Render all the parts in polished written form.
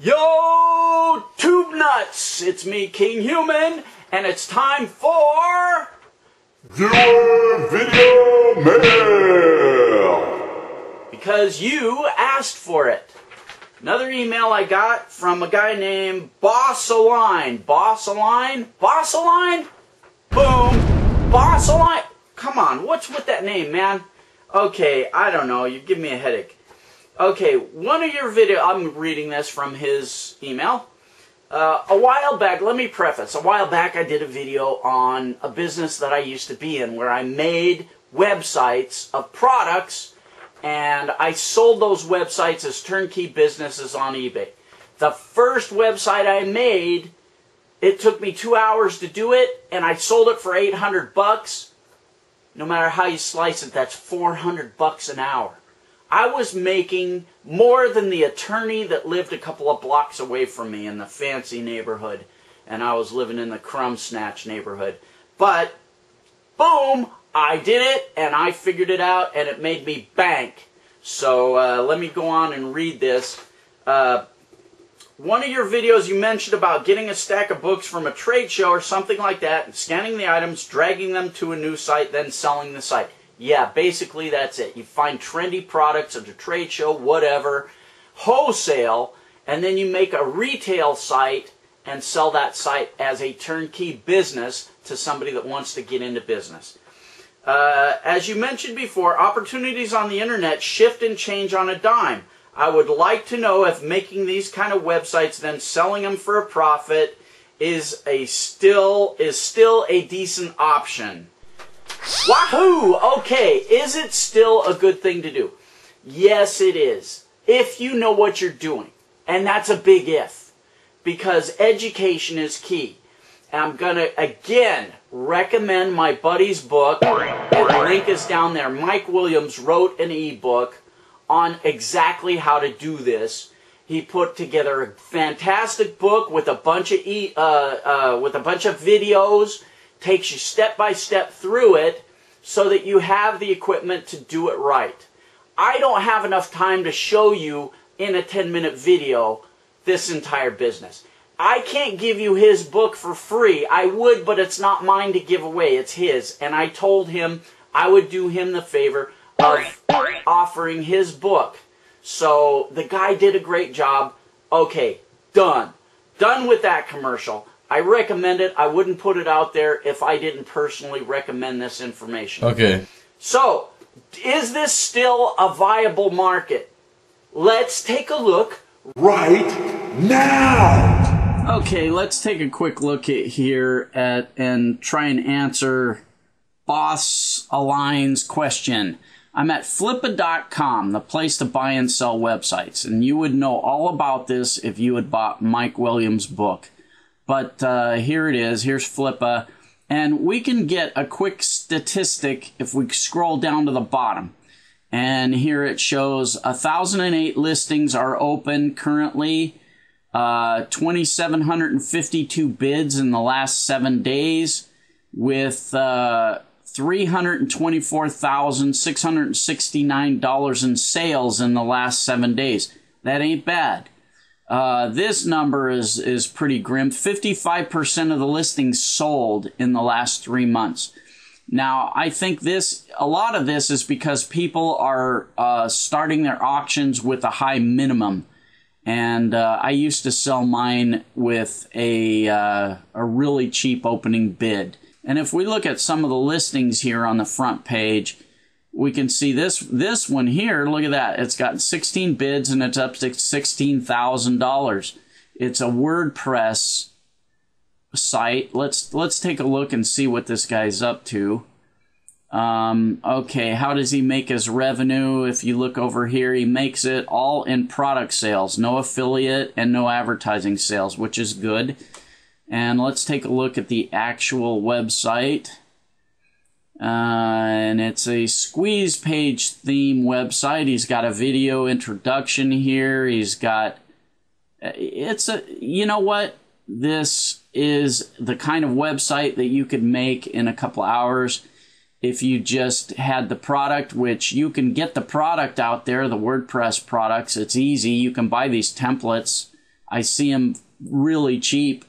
Yo, tube nuts! It's me, Kinghuman, and it's time for Viewer Video Mail! Because you asked for it. Another email I got from a guy named Boss Align. Boss Align? Boss Align? Boom! Boss Align! Come on, what's with that name, man? Okay, I don't know, you give me a headache. Okay, one of your videos, I'm reading this from his email. A while back, let me preface, a while back I did a video on a business that I used to be in where I made websites of products and I sold those websites as turnkey businesses on eBay. The first website I made, it took me 2 hours to do it and I sold it for $800. No matter how you slice it, that's $400 an hour. I was making more than the attorney that lived a couple of blocks away from me in the fancy neighborhood. And I was living in the crumb snatch neighborhood. But, boom, I did it and I figured it out and it made me bank. So let me go on and read this. One of your videos you mentioned about getting a stack of books from a trade show or something like that, and scanning the items, dragging them to a new site, then selling the site. Yeah, basically that's it. You find trendy products at a trade show, whatever, wholesale, and then you make a retail site and sell that site as a turnkey business to somebody that wants to get into business. As you mentioned before, opportunities on the internet shift and change on a dime. I would like to know if making these kind of websites, then selling them for a profit, is still a decent option. Wahoo! Okay, is it still a good thing to do? Yes, it is. If you know what you're doing. And that's a big if. Because education is key. And I'm going to, again, recommend my buddy's book. The link is down there. Mike Williams wrote an ebook on exactly how to do this. He put together a fantastic book with a bunch of videos. Takes you step by step through it so that you have the equipment to do it right. I don't have enough time to show you in a 10-minute video this entire business. I can't give you his book for free. I would, but it's not mine to give away. It's his. And I told him I would do him the favor of offering his book. So the guy did a great job. Okay, done. Done with that commercial. I recommend it. I wouldn't put it out there if I didn't personally recommend this information. Okay. So, is this still a viable market? Let's take a look Right now! Okay, let's take a quick look here and try and answer Boss Align's question. I'm at flippa.com, the place to buy and sell websites. And you would know all about this if you had bought Mike Williams' book. But here it is. Here's Flippa. And we can get a quick statistic if we scroll down to the bottom. And here it shows 1,008 listings are open currently. 2,752 bids in the last 7 days with $324,669 in sales in the last 7 days. That ain't bad. This number is pretty grim. 55% of the listings sold in the last 3 months. Now, I think a lot of this is because people are starting their auctions with a high minimum. And I used to sell mine with a really cheap opening bid. And if we look at some of the listings here on the front page, we can see this one here. Look at that. It's got 16 bids and it's up to $16,000. It's a WordPress site. Let's take a look and see what this guy's up to. Okay, how does he make his revenue? If you look over here, he makes it all in product sales, no affiliate and no advertising sales, which is good. And let's take a look at the actual website. And it's a squeeze page theme website. He's got a video introduction here. He's got, you know what? This is the kind of website that you could make in a couple hours if you just had the product, which you can get the product out there, the WordPress products. It's easy. You can buy these templates. I see them really cheap.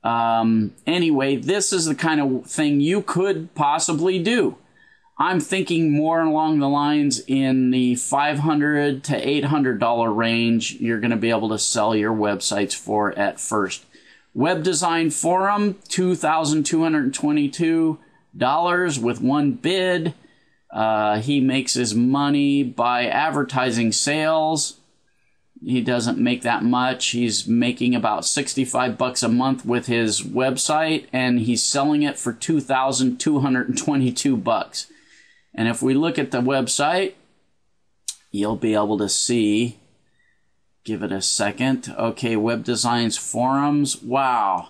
Anyway, this is the kind of thing you could possibly do. I'm thinking more along the lines in the $500 to $800 range you're going to be able to sell your websites for at first. Web Design Forum, $2,222 with one bid. He makes his money by advertising sales. He doesn't make that much. He's making about $65 a month with his website, and he's selling it for $2,222. And if we look at the website, you'll be able to see, give it a second. Okay, Web Designs Forums. Wow.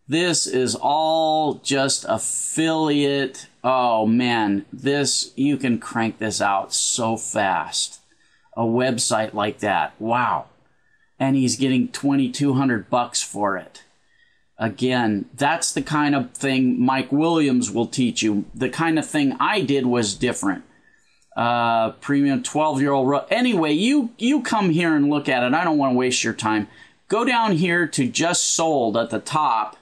This is all just affiliate. Oh man, this, you can crank this out so fast. A website like that. Wow. And he's getting $2,200 for it. Again, that's the kind of thing Mike Williams will teach you. The kind of thing I did was different. Premium 12-year-old. Anyway, you come here and look at it. I don't want to waste your time. Go down here to Just Sold at the top,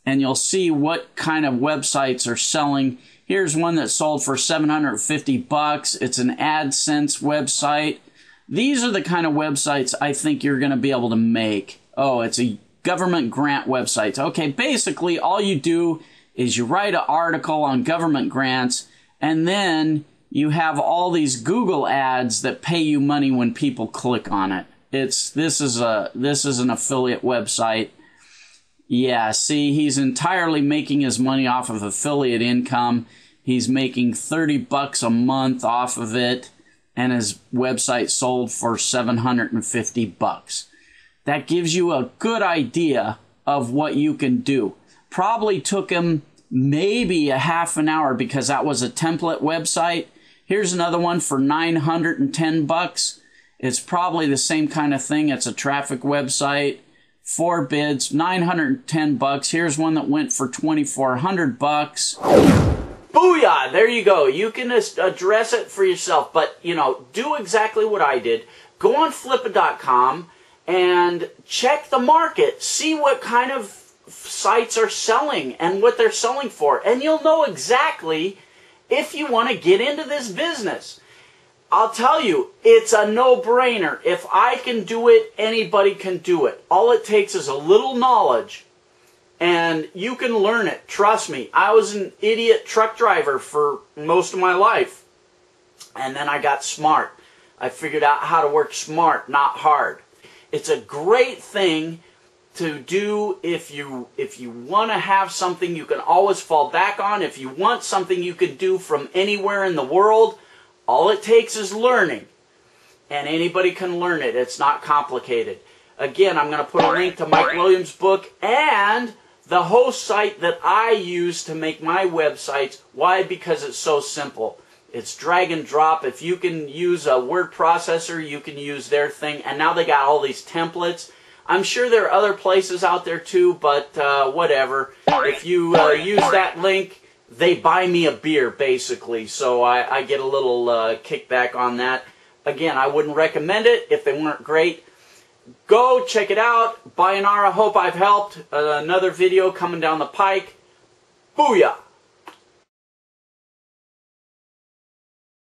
and you'll see what kind of websites are selling. Here's one that sold for $750. It's an AdSense website. These are the kind of websites I think you're going to be able to make. Oh, it's a government grant websites. Okay, basically all you do is you write an article on government grants, and then you have all these Google ads that pay you money when people click on it. This is an affiliate website. Yeah, see, he's entirely making his money off of affiliate income. He's making $30 a month off of it, and his website sold for $750. That gives you a good idea of what you can do. Probably took him maybe a half an hour because that was a template website. Here's another one for $910. It's probably the same kind of thing. It's a traffic website. 4 bids, $910. Here's one that went for $2,400. Booyah! There you go. You can address it for yourself, but, you know, do exactly what I did. Go on Flippa.com and check the market. See what kind of sites are selling and what they're selling for. And you'll know exactly if you want to get into this business. I'll tell you, it's a no-brainer. If I can do it, anybody can do it. All it takes is a little knowledge, and you can learn it. Trust me. I was an idiot truck driver for most of my life, and then I got smart. I figured out how to work smart, not hard. It's a great thing to do if you want to have something you can always fall back on. If you want something you can do from anywhere in the world, all it takes is learning. And anybody can learn it. It's not complicated. Again, I'm going to put a link to Mike Williams' book and the host site that I use to make my websites. Why? Because it's so simple. It's drag and drop. If you can use a word processor, you can use their thing. And now they got all these templates. I'm sure there are other places out there too, but whatever. If you use that link, they buy me a beer, basically. So I get a little kickback on that. Again, I wouldn't recommend it if they weren't great. Go check it out. Bayonara, hope I've helped. Another video coming down the pike. Booyah!